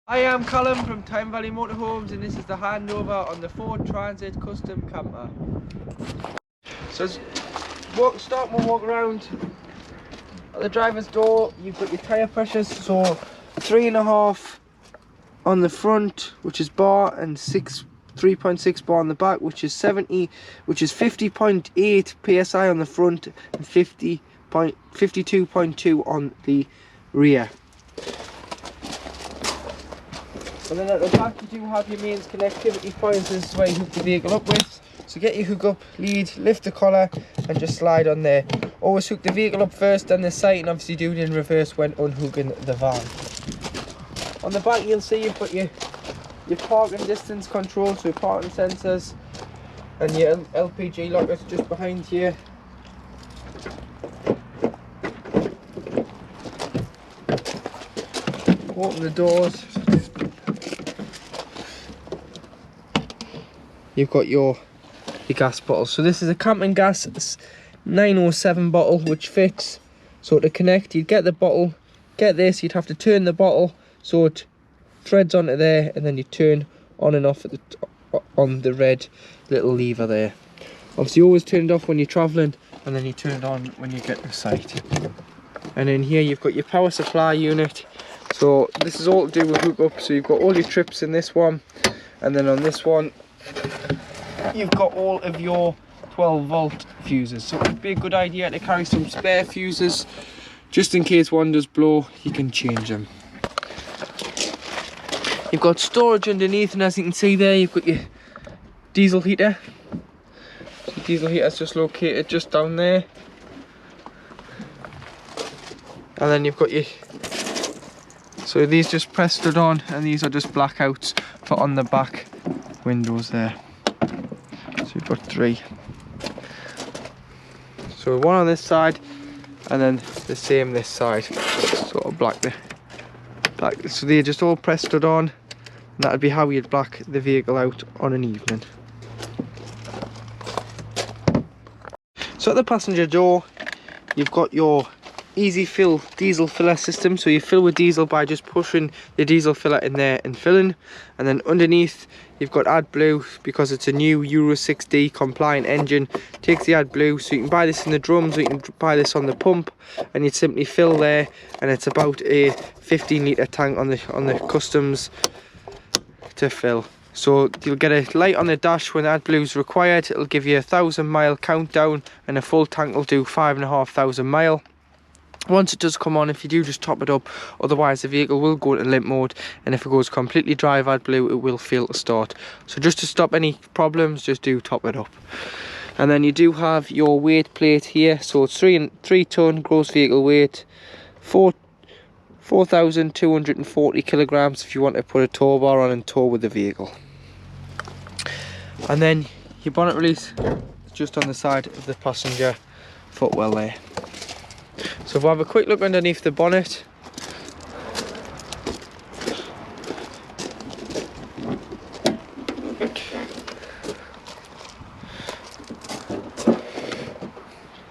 I am Callum from Time Valley Motorhomes, and this is the handover on the Ford Transit Custom Camper. So start and walk around. At the driver's door, you've got your tyre pressures, so 3.5 on the front, which is bar, and 3.6 bar on the back, which is 50.8 psi on the front and 52.2 on the rear. And then at the back you do have your mains connectivity points. This is where you hook the vehicle up with. So get your hook up lead, lift the collar and just slide on there. Always hook the vehicle up first, then the sight, and obviously do it in reverse when unhooking the van. On the back you'll see you've got your parking distance control, so your parking sensors, and your LPG lockers just behind here. Open the doors. You've got your gas bottle. So this is a camping gas 907 bottle which fits. So to connect, you'd get the bottle, get this, you'd have to turn the bottle so it threads onto there, and then you turn on and off on the red little lever there. Obviously you always turn it off when you're travelling, and then you turn it on when you get to site. And in here you've got your power supply unit. So this is all to do with hookup. So you've got all your trips in this one, and then on this one you've got all of your 12-volt fuses. So it would be a good idea to carry some spare fuses just in case one does blow. You can change them. You've got storage underneath, and as you can see there, you've got your diesel heater. So the diesel heater is just located just down there, and then you've got your, so these just press stud on, and these are just blackouts for on the back windows there. So you've got 3. So one on this side, and then the same this side, sort of black. So they're just all press stud on, and that'd be how you'd black the vehicle out on an evening. So at the passenger door, you've got your easy fill diesel filler system. So you fill with diesel by just pushing the diesel filler in there and filling, and then underneath you've got AdBlue, because it's a new Euro 6D compliant engine. Takes the AdBlue, so you can buy this in the drums, or you can buy this on the pump, and you'd simply fill there, and it's about a 15-litre tank on the customs to fill. So you'll get a light on the dash when AdBlue is required. It'll give you a 1,000-mile countdown, and a full tank will do 5,500 mile. Once it does come on, if you do, just top it up. Otherwise the vehicle will go into limp mode, and if it goes completely dry of AdBlue, it will fail to start. So just to stop any problems, just do top it up. And then you do have your weight plate here. So it's 3 ton gross vehicle weight, 4,240 kilograms if you want to put a tow bar on and tow with the vehicle. And then your bonnet release is just on the side of the passenger footwell there. So if we have a quick look underneath the bonnet,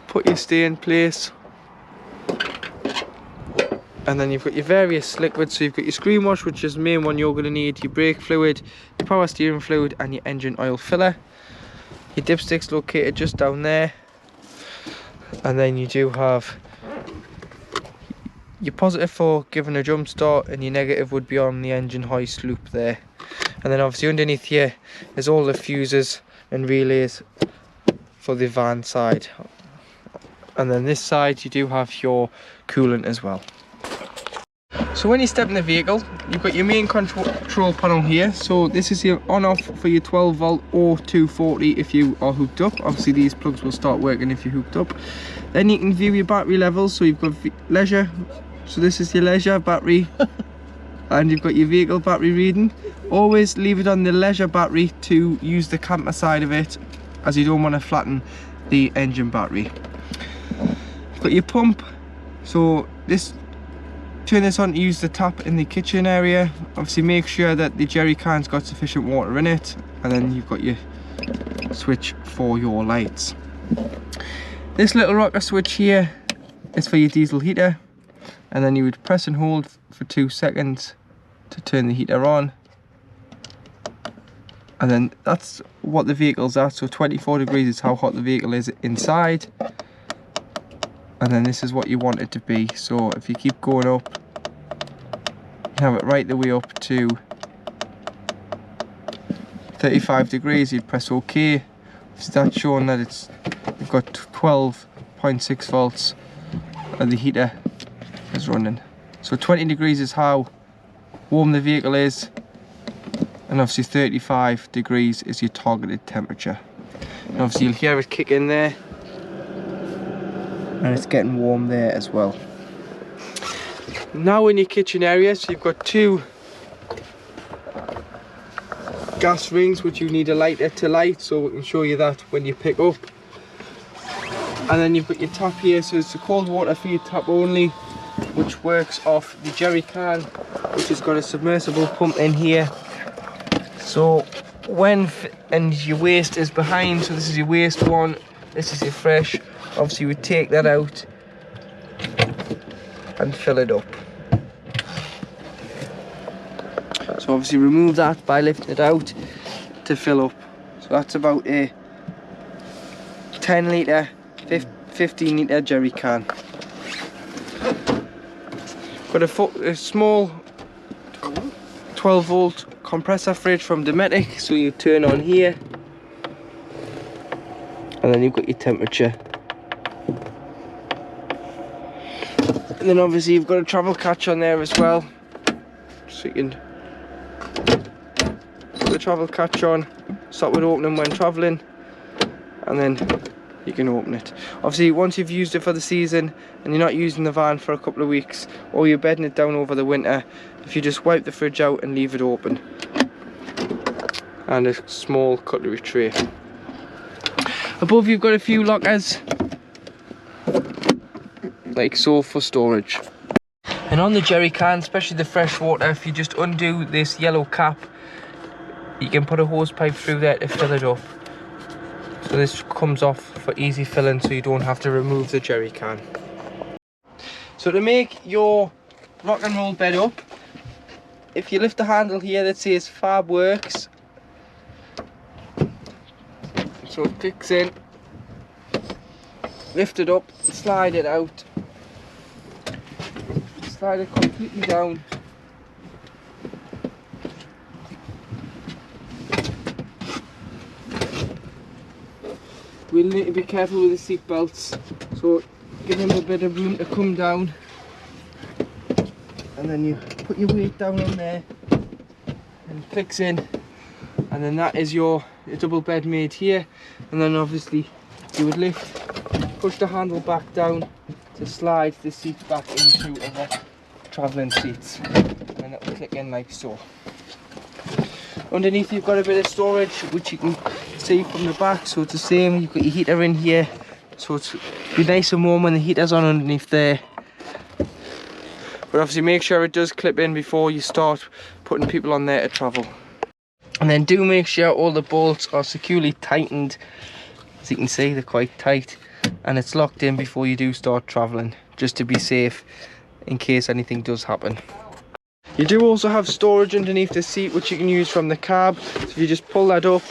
put your stay in place, and then you've got your various liquids. So you've got your screen wash, which is the main one you're going to need, your brake fluid, your power steering fluid, and your engine oil filler. Your dipstick's located just down there, and then you do have your positive for giving a jump start, and your negative would be on the engine hoist loop there. And then obviously underneath here is all the fuses and relays for the van side. And then this side you do have your coolant as well. So when you step in the vehicle, you've got your main control panel here. So this is your on off for your 12-volt or 240 if you are hooked up. Obviously these plugs will start working if you're hooked up. Then you can view your battery levels. So you've got leisure. So this is your leisure battery. And you've got your vehicle battery reading. Always leave it on the leisure battery to use the camper side of it, as you don't want to flatten the engine battery. You've got your pump. So turn this on to use the tap in the kitchen area. Obviously make sure that the jerry can's got sufficient water in it, and then you've got your switch for your lights. This little rocker switch here is for your diesel heater, and then you would press and hold for 2 seconds, to turn the heater on. And then that's what the vehicle's at, so 24 degrees is how hot the vehicle is inside. And then this is what you want it to be. So if you keep going up, you have it right the way up to 35 degrees, you'd press OK. So that's showing that you've got 12.6 volts and the heater is running. So 20 degrees is how warm the vehicle is, and obviously 35 degrees is your targeted temperature. And obviously you'll hear it kick in there, and it's getting warm there as well. Now in your kitchen area, so you've got 2 gas rings which you need a lighter to light, so we can show you that when you pick up. And then you've got your tap here, so it's a cold water feed tap only, which works off the jerry can, which has got a submersible pump in here. So and your waste is behind, so this is your waste one, this is your fresh. Obviously we take that out and fill it up. So obviously remove that by lifting it out to fill up. So that's about a 10 litre, 15 litre jerry can. Got a small 12 volt compressor fridge from Dometic, so you turn on here and then you've got your temperature. And then obviously you've got a travel catch on there as well, so you can put the travel catch on, stop it opening when travelling, and then you can open it. Obviously once you've used it for the season and you're not using the van for a couple of weeks, or you're bedding it down over the winter, if you just wipe the fridge out and leave it open. And a small cutlery tray. Above you've got a few lockers, like so, for storage. And on the jerry can, especially the fresh water, if you just undo this yellow cap, you can put a hose pipe through there to fill it up. So this comes off for easy filling, so you don't have to remove the jerry can. So to make your rock and roll bed up, if you lift the handle here that says Fab Works, so it clicks in, lift it up, slide it out, slide it completely down, we'll need to be careful with the seat belts, so give them a bit of room to come down, and then you put your weight down on there and it clicks in, and then that is your double bed made here. And then obviously you would push the handle back down to slide the seat back into other travelling seats, and that will click in like so. Underneath you've got a bit of storage which you can see from the back, so it's the same. You've got your heater in here, so it's be nice and warm when the heater's on underneath there. But obviously make sure it does clip in before you start putting people on there to travel. And then do make sure all the bolts are securely tightened. As you can see, they're quite tight, and it's locked in before you do start travelling, just to be safe in case anything does happen. You do also have storage underneath the seat which you can use from the cab. So if you just pull that up,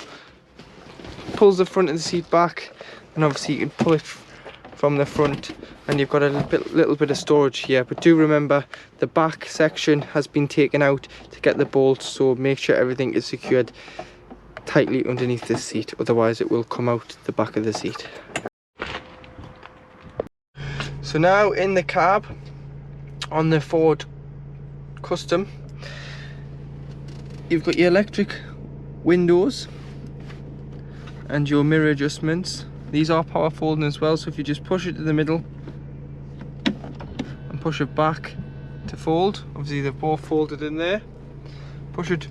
pulls the front of the seat back, and obviously you can pull it from the front, and you've got a little bit of storage here. But do remember, the back section has been taken out to get the bolts, so make sure everything is secured tightly underneath this seat, otherwise it will come out the back of the seat. So now in the cab on the Ford Custom, you've got your electric windows and your mirror adjustments. These are power folding as well, so if you just push it to the middle and push it back to fold, obviously they're both folded in there, push it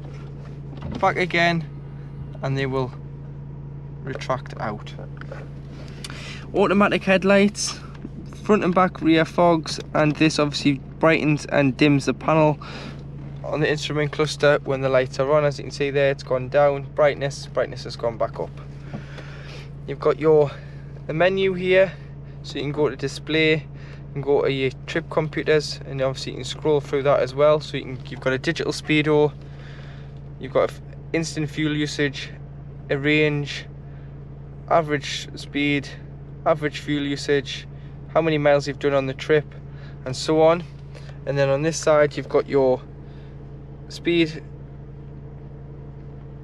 back again and they will retract out. Automatic headlights, front and back rear fogs, and this obviously brightens and dims the panel on the instrument cluster when the lights are on. As you can see there, it's gone down, brightness has gone back up. You've got the menu here, so you can go to display, and go to your trip computers, and obviously you can scroll through that as well. So you've got a digital speedo, you've got instant fuel usage, a range, average speed, average fuel usage, how many miles you've done on the trip, and so on. And then on this side you've got your speed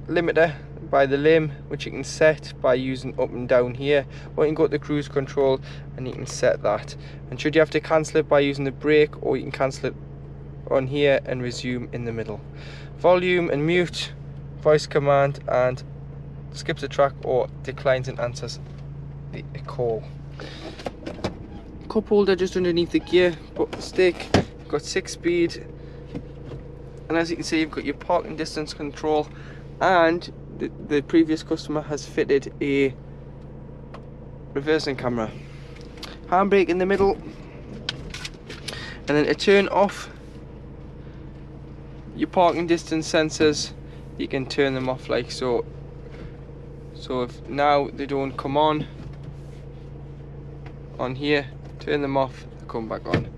limiter by the limb, which you can set by using up and down here, or you can go to the cruise control and you can set that. And should you have to cancel it by using the brake, or you can cancel it on here and resume in the middle. Volume and mute, voice command, and skips a track or declines and answers a call. Cup holder just underneath the gear stick. You've got 6-speed, and as you can see you've got your parking distance control, and the previous customer has fitted a reversing camera. Handbrake in the middle, and then to turn off your parking distance sensors, you can turn them off like so. So if now they don't come on here, turn them off, they come back on.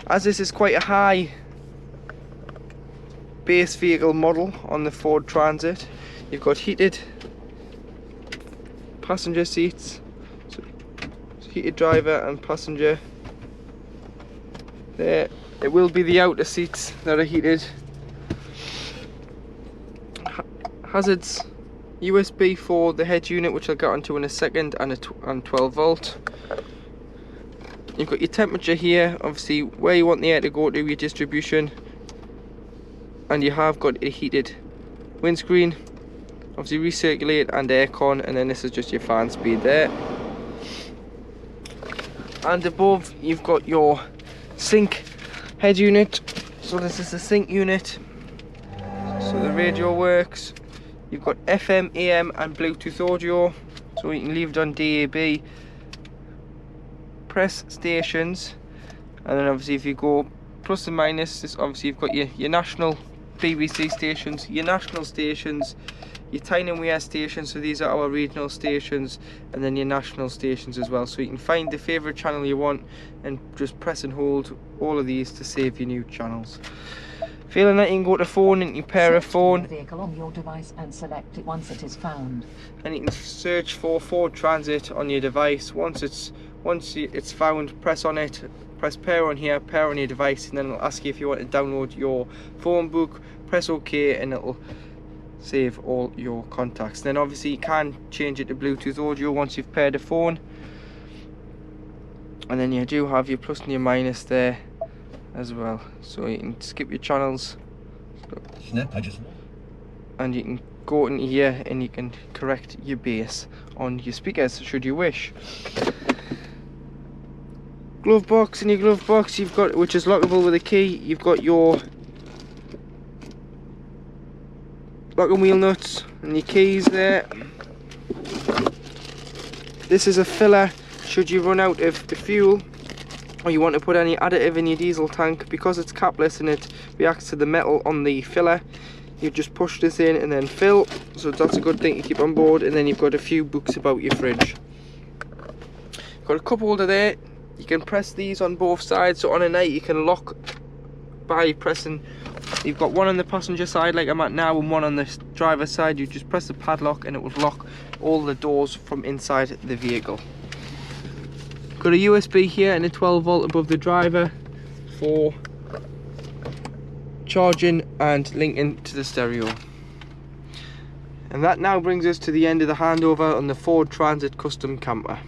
As this is quite a high base vehicle model on the Ford Transit, you've got heated passenger seats, so heated driver and passenger there. It will be the outer seats that are heated. Hazards, USB for the head unit, which I'll get onto in a second, and 12 volt. You've got your temperature here, obviously where you want the air to go to, your distribution, and you have got a heated windscreen, obviously recirculate and aircon, and then this is just your fan speed there. And above you've got your sync head unit, so this is the sync unit, so the radio works. You've got FM, AM and Bluetooth audio, so you can leave it on DAB. Press stations, and then obviously if you go plus and minus, this obviously you've got your national BBC stations, your national stations, your Tyne and Wear stations, so these are our regional stations, and then your national stations as well. So you can find the favourite channel you want and just press and hold all of these to save your new channels. Feeling that, you can go to phone and you pair a phone. The vehicle on your device and select it once it is found. And you can search for Ford Transit on your device. Once it's found, press on it, press pair on here, pair on your device, and then it'll ask you if you want to download your phone book. Press OK and it'll save all your contacts. Then obviously you can change it to Bluetooth audio once you've paired a phone. And then you do have your plus and your minus there as well, so you can skip your channels, and you can go in here and you can correct your bass on your speakers should you wish. Glove box, in your glove box you've got, which is lockable with a key, you've got your lock and wheel nuts and your keys there. This is a filler should you run out of the fuel, or you want to put any additive in your diesel tank. Because it's capless and it reacts to the metal on the filler, you just push this in and then fill, so that's a good thing to keep on board. And then you've got a few books about your fridge. Got a cup holder there, you can press these on both sides, so on a night you can lock by pressing. You've got one on the passenger side like I'm at now, and one on the driver's side. You just press the padlock and it will lock all the doors from inside the vehicle. Got a USB here and a 12 volt above the driver for charging and linking to the stereo. And that now brings us to the end of the handover on the Ford Transit Custom Camper.